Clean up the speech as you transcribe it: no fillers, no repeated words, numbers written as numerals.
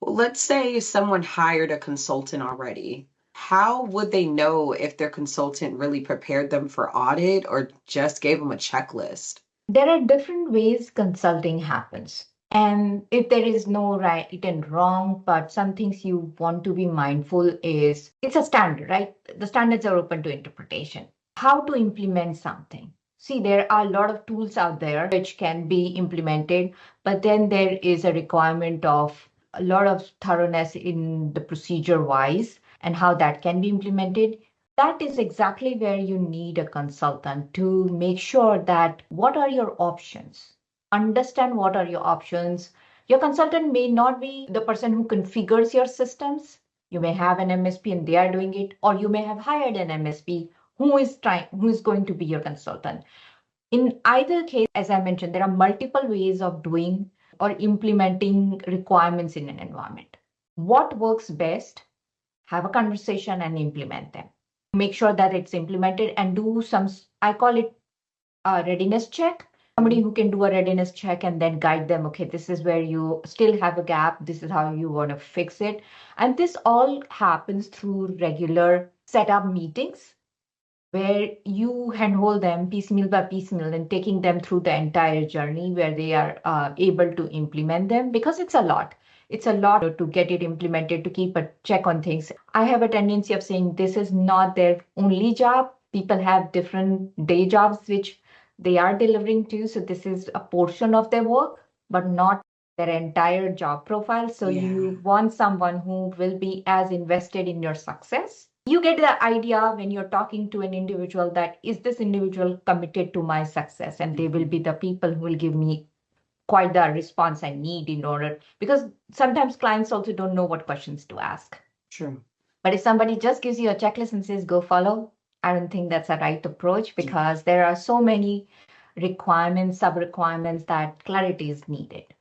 Let's say someone hired a consultant already. How would they know if their consultant really prepared them for audit or just gave them a checklist? There are different ways consulting happens. And if there is no right and wrong, but some things you want to be mindful is it's a standard, right? The standards are open to interpretation. How to implement something. See, there are a lot of tools out there which can be implemented, but then there is a requirement of a lot of thoroughness in the procedure wise and how that can be implemented. That is exactly where you need a consultant to make sure that what are your options? Understand what are your options. Your consultant may not be the person who configures your systems. You may have an MSP and they are doing it, or you may have hired an MSP who is going to be your consultant. In either case, as I mentioned, there are multiple ways of doing or implementing requirements in an environment. What works best? Have a conversation and implement them. Make sure that it's implemented and do some, I call it a readiness check. Somebody who can do a readiness check and then guide them, okay, this is where you still have a gap. This is how you want to fix it. And this all happens through regular setup meetings where you handhold them piecemeal by piecemeal and taking them through the entire journey where they are able to implement them because it's a lot. It's a lot to get it implemented, to keep a check on things. I have a tendency of saying this is not their only job. People have different day jobs which they are delivering to. So this is a portion of their work, but not their entire job profile. So you want someone who will be as invested in your success. You get the idea when you're talking to an individual that is this individual committed to my success, and they will be the people who will give me quite the response I need in order, because sometimes clients also don't know what questions to ask. True. But if somebody just gives you a checklist and says, go follow, I don't think that's a right approach because there are so many requirements, sub requirements that clarity is needed.